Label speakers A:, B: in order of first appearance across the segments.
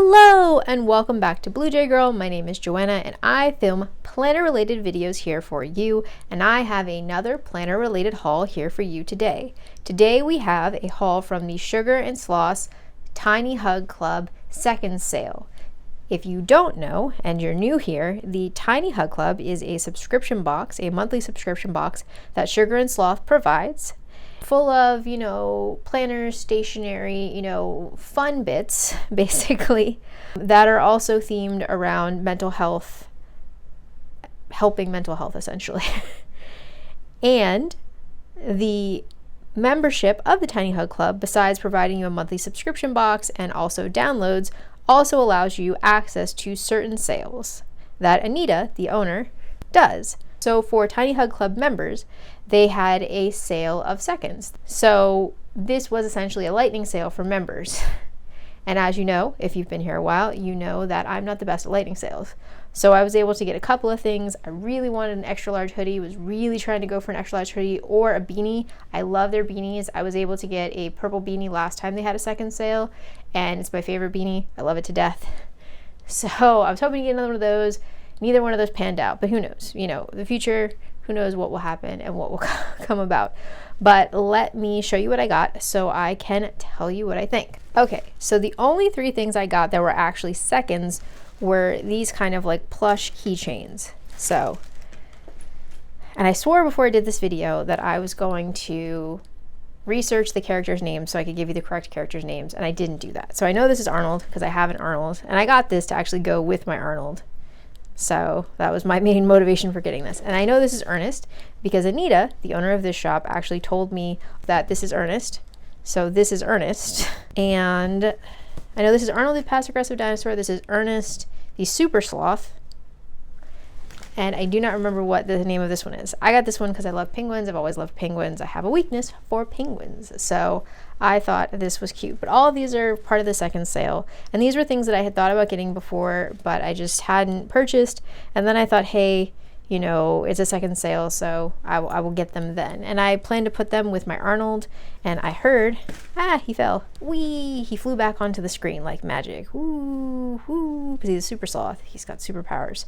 A: Hello and welcome back to Blue Jay Girl. My name is Joanna and I film planner related videos here for you, and I have another planner related haul here for you today. Today we have a haul from the Sugar&Sloth Tiny Hug Club second sale. If you don't know and you're new here, the Tiny Hug Club is a subscription box, a monthly subscription box that Sugar&Sloth provides, full of, planners, stationery, fun bits, basically, that are also themed around mental health, helping mental health, essentially. And the membership of the Tiny Hug Club, besides providing you a monthly subscription box and also downloads, also allows you access to certain sales that Anita, the owner, does. So for Tiny Hug Club members, they had a sale of seconds. So this was essentially a lightning sale for members. And as you know, if you've been here a while, you know that I'm not the best at lightning sales. So I was able to get a couple of things. I really wanted an extra large hoodie, was really trying to go for an extra large hoodie or a beanie. I love their beanies. I was able to get a purple beanie last time they had a second sale, and it's my favorite beanie. I love it to death. So I was hoping to get another one of those. Neither one of those panned out, but who knows? The future, who knows what will happen and what will come about. But let me show you what I got so I can tell you what I think. Okay, so the only three things I got that were actually seconds were these kind of like plush keychains. So, and I swore before I did this video that I was going to research the characters' names so I could give you the correct characters' names, and I didn't do that. So I know this is Arnold because I have an Arnold, and I got this to actually go with my Arnold. So that was my main motivation for getting this. And I know this is Ernest because Anita, the owner of this shop, actually told me that this is Ernest. So this is Ernest. And I know this is Arnold the Passive Aggressive Dinosaur. This is Ernest the Super Sloth. And I do not remember what the name of this one is. I got this one because I love penguins. I've always loved penguins. I have a weakness for penguins. So I thought this was cute. But all of these are part of the second sale. And these were things that I had thought about getting before, but I just hadn't purchased. And then I thought, hey, it's a second sale, so I will get them then. And I plan to put them with my Arnold. And I heard, he fell. Whee! He flew back onto the screen like magic. Woo! Woo! Because he's a super sloth. He's got superpowers.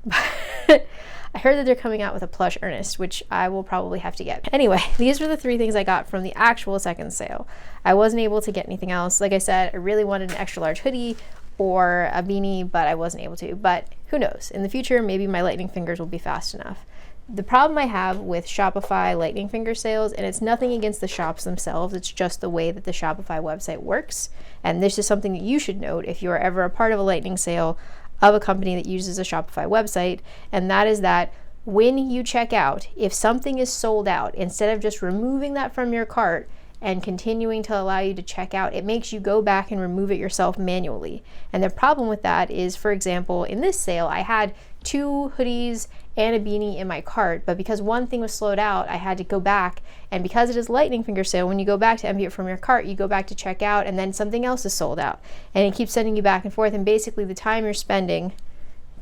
A: I heard that they're coming out with a plush Ernest, which I will probably have to get. Anyway, these were the three things I got from the actual second sale. I wasn't able to get anything else. Like I said, I really wanted an extra large hoodie or a beanie, but I wasn't able to. But who knows? In the future, maybe my lightning fingers will be fast enough. The problem I have with Shopify lightning finger sales, and it's nothing against the shops themselves, it's just the way that the Shopify website works. And this is something that you should note if you're ever a part of a lightning sale of a company that uses a Shopify website, and that is that when you check out, if something is sold out, instead of just removing that from your cart and continuing to allow you to check out, it makes you go back and remove it yourself manually. And the problem with that is, for example, in this sale, I had 2 hoodies and a beanie in my cart, but because one thing was slowed out, I had to go back. And because it is lightning finger sale, when you go back to empty it from your cart, you go back to check out and then something else is sold out. And it keeps sending you back and forth. And basically the time you're spending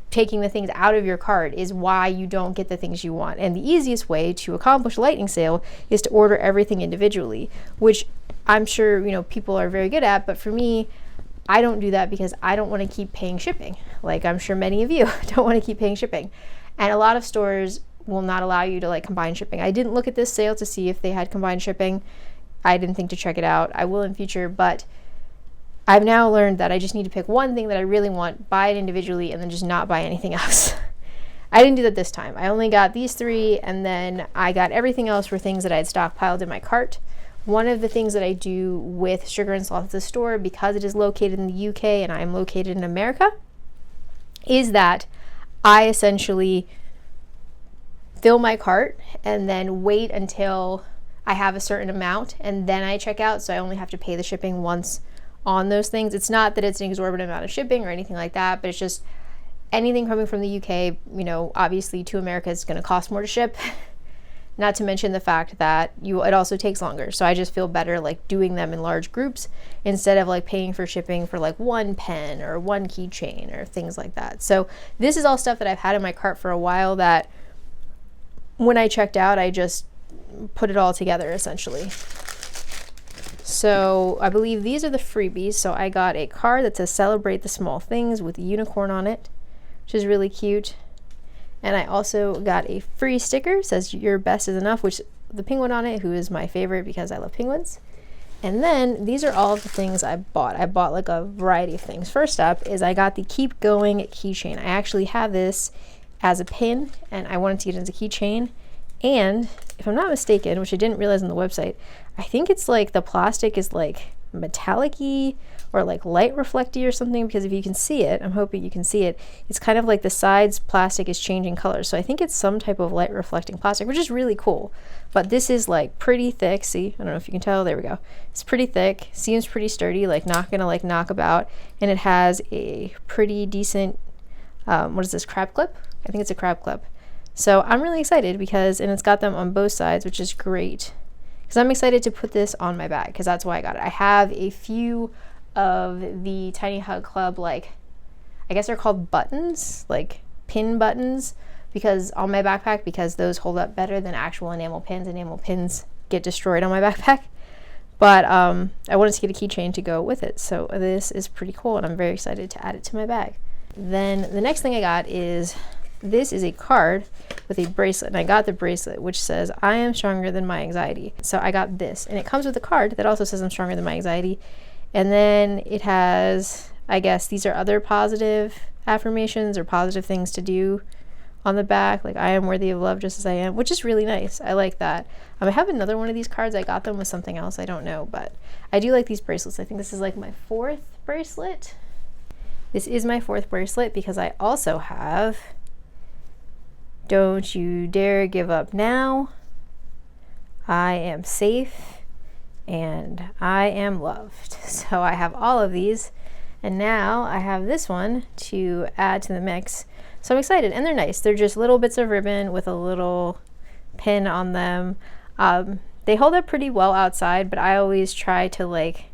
A: taking the things out of your cart is why you don't get the things you want. And the easiest way to accomplish a lightning sale is to order everything individually, which I'm sure, people are very good at, but for me, I don't do that because I don't want to keep paying shipping. Like I'm sure many of you don't want to keep paying shipping. And a lot of stores will not allow you to combine shipping. I didn't look at this sale to see if they had combined shipping. I didn't think to check it out. I will in future, but I've now learned that I just need to pick one thing that I really want, buy it individually, and then just not buy anything else. I didn't do that this time. I only got these 3, and then I got everything else for things that I had stockpiled in my cart. One of the things that I do with Sugar&Sloth, the store, because it is located in the UK and I am located in America, is that I essentially fill my cart and then wait until I have a certain amount, and then I check out, so I only have to pay the shipping once on those things. It's not that it's an exorbitant amount of shipping or anything like that, but it's just anything coming from the UK, obviously to America is going to cost more to ship. Not to mention the fact that it also takes longer. So I just feel better doing them in large groups instead of paying for shipping for one pen or one keychain or things like that. So this is all stuff that I've had in my cart for a while that when I checked out, I just put it all together essentially. So I believe these are the freebies. So I got a card that says celebrate the small things with a unicorn on it, which is really cute. And I also got a free sticker, says your best is enough, which the penguin on it, who is my favorite because I love penguins. And then these are all of the things I bought. I bought like a variety of things. First up is I got the Keep Going keychain. I actually have this as a pin and I wanted to get it as a keychain. And if I'm not mistaken, which I didn't realize on the website, I think it's like the plastic is like metallic-y or like light reflecty or something, because if you can see it, I'm hoping you can see it, it's kind of like the sides plastic is changing colors. So I think it's some type of light reflecting plastic, which is really cool. But this is like pretty thick. See, I don't know if you can tell, there we go. It's pretty thick, seems pretty sturdy, like not gonna like knock about. And it has a pretty decent, what is this, crab clip? I think it's a crab clip. So I'm really excited because, and it's got them on both sides, which is great. Because I'm excited to put this on my bag, because that's why I got it. I have a few of the Tiny Hug Club, like, I guess they're called buttons, like pin buttons, because on my backpack, because those hold up better than actual enamel pins. Enamel pins get destroyed on my backpack. But I wanted to get a keychain to go with it. So this is pretty cool, and I'm very excited to add it to my bag. Then the next thing I got is, this is a card with a bracelet, and I got the bracelet which says I am stronger than my anxiety. So I got this, and it comes with a card that also says I'm stronger than my anxiety. And then it has, I guess these are other positive affirmations or positive things to do on the back, like I am worthy of love just as I am, which is really nice. I like that. I have another one of these cards. I got them with something else, I don't know, but I do like these bracelets. I think this is like my 4th bracelet. This is my 4th bracelet because I also have Don't You Dare Give Up Now, I Am Safe, and I Am Loved. So I have all of these, and now I have this one to add to the mix. So I'm excited, and they're nice. They're just little bits of ribbon with a little pin on them. They hold up pretty well outside, but I always try to like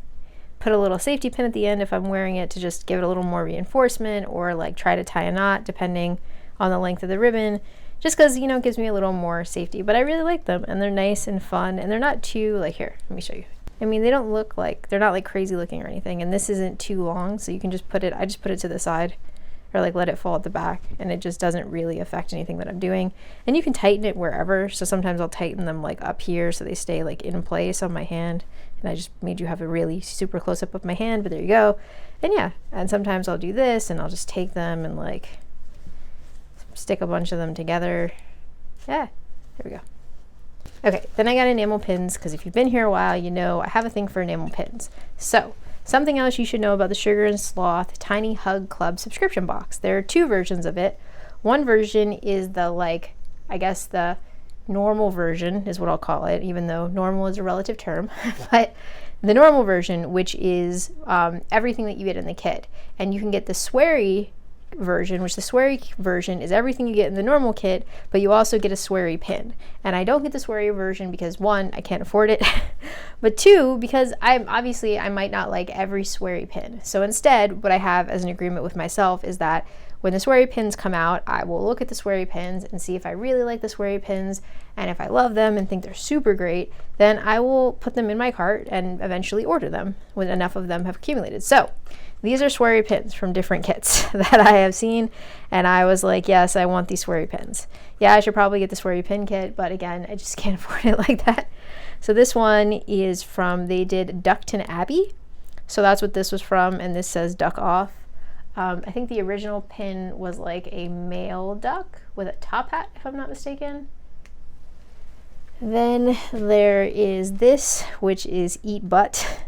A: put a little safety pin at the end if I'm wearing it to just give it a little more reinforcement, or like try to tie a knot depending on the length of the ribbon, just because, you know, it gives me a little more safety. But I really like them, and they're nice and fun, and they're not too, like, here, let me show you. I mean, they don't look like, they're not like crazy looking or anything, and this isn't too long, so you can just put it, I just put it to the side, or like let it fall at the back, and it just doesn't really affect anything that I'm doing. And you can tighten it wherever, so sometimes I'll tighten them like up here so they stay like in place on my hand. And I just made you have a really super close up of my hand, but there you go. And yeah, and sometimes I'll do this, and I'll just take them and like stick a bunch of them together. Yeah, there we go. Okay, then I got enamel pins, because if you've been here a while, you know I have a thing for enamel pins. So something else you should know about the Sugar&Sloth Tiny Hug Club subscription box. There are 2 versions of it. One version is the, like, I guess the normal version is what I'll call it, even though normal is a relative term. But the normal version, which is everything that you get in the kit. And you can get the sweary version, which the sweary version is everything you get in the normal kit, but you also get a sweary pin. And I don't get the sweary version because 1, I can't afford it, but 2, because I might not like every sweary pin. So instead, what I have as an agreement with myself is that when the sweary pins come out, I will look at the sweary pins and see if I really like the sweary pins, and if I love them and think they're super great, then I will put them in my cart and eventually order them when enough of them have accumulated. So these are sweary pins from different kits that I have seen, and I was like, yes, I want these sweary pins. Yeah, I should probably get the sweary pin kit, but again, I just can't afford it like that. So this one is from, they did Duckton Abbey. So that's what this was from, and this says duck off. I think the original pin was like a male duck with a top hat, if I'm not mistaken. Then there is this, which is Eat Butt.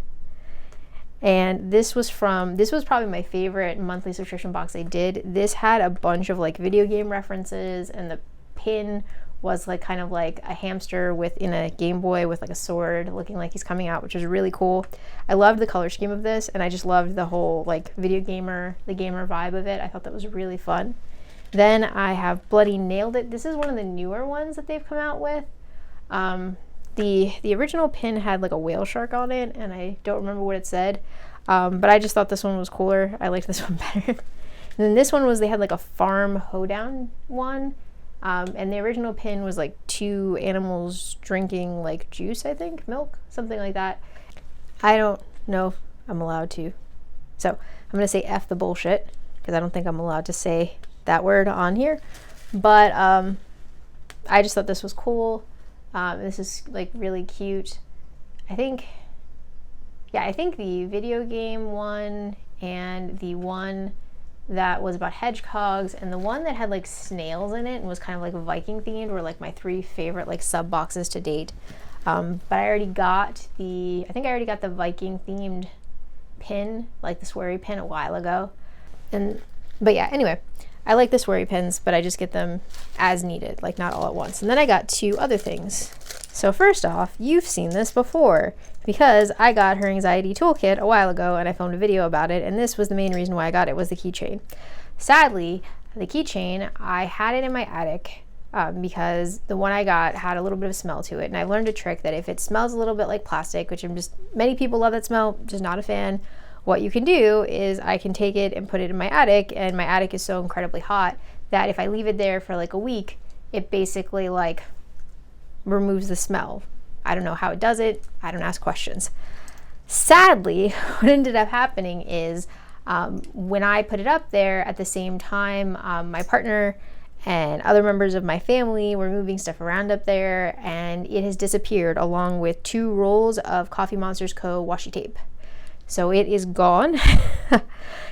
A: And this was probably my favorite monthly subscription box they did. This had a bunch of like video game references, and the pin was like kind of like a hamster in a Game Boy with like a sword looking like he's coming out, which was really cool. I loved the color scheme of this, and I just loved the whole like the gamer vibe of it. I thought that was really fun. Then I have Bloody Nailed It. This is one of the newer ones that they've come out with. The original pin had like a whale shark on it, and I don't remember what it said, but I just thought this one was cooler. I liked this one better. And then this one was, they had like a farm hoedown one, and the original pin was like 2 animals drinking like juice, I think, milk, something like that. I don't know if I'm allowed to. So I'm going to say F the bullshit, because I don't think I'm allowed to say that word on here. But I just thought this was cool. This is like really cute. I think the video game one and the one that was about hedgehogs and the one that had like snails in it and was kind of like Viking themed were like my 3 favorite like sub boxes to date. But I already got I think I already got the Viking themed pin, like the sweary pin, a while ago. But yeah, anyway, I like the sweary pins, but I just get them as needed, like not all at once. And then I got 2 other things. So first off, you've seen this before because I got her anxiety toolkit a while ago and I filmed a video about it, and this was the main reason why I got it, was the keychain. Sadly, the keychain, I had it in my attic because the one I got had a little bit of smell to it, and I learned a trick that if it smells a little bit like plastic, which many people love that smell, just not a fan, what you can do is I can take it and put it in my attic, and my attic is so incredibly hot that if I leave it there for like a week, it basically like removes the smell. I don't know how it does it. I don't ask questions. Sadly, what ended up happening is when I put it up there at the same time, my partner and other members of my family were moving stuff around up there, and it has disappeared along with 2 rolls of Coffee Monsters Co. washi tape. So it is gone.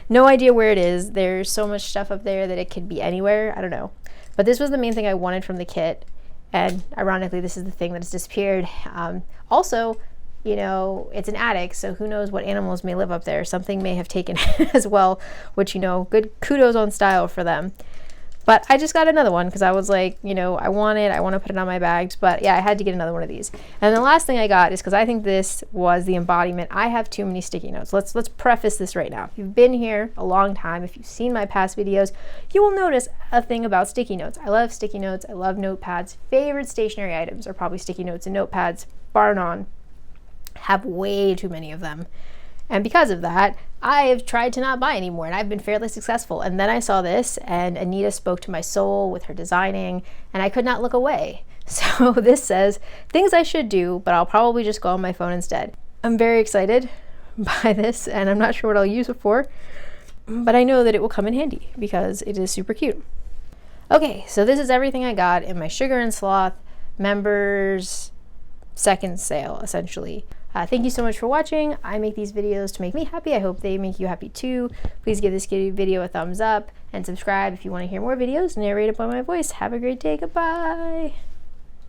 A: No idea where it is. There's so much stuff up there that it could be anywhere. I don't know. But this was the main thing I wanted from the kit. And ironically, this is the thing that has disappeared. Also, you know, it's an attic, so who knows what animals may live up there. Something may have taken it as well, which, you know, good kudos on style for them. But I just got another one because I was like, you know, I want to put it on my bags. But yeah, I had to get another one of these. And the last thing I got is because I think this was the embodiment. I have too many sticky notes. Let's preface this right now. If you've been here a long time, if you've seen my past videos, you will notice a thing about sticky notes. I love sticky notes. I love notepads. Favorite stationery items are probably sticky notes and notepads, bar none. Have way too many of them. And because of that, I have tried to not buy anymore, and I've been fairly successful. And then I saw this, and Anita spoke to my soul with her designing, and I could not look away. So this says, things I should do, but I'll probably just go on my phone instead. I'm very excited by this, and I'm not sure what I'll use it for, but I know that it will come in handy because it is super cute. Okay, so this is everything I got in my Sugar&Sloth members second sale, essentially. Thank you so much for watching. I make these videos to make me happy. I hope they make you happy too. Please give this video a thumbs up and subscribe if you want to hear more videos narrated by my voice. Have a great day. Goodbye.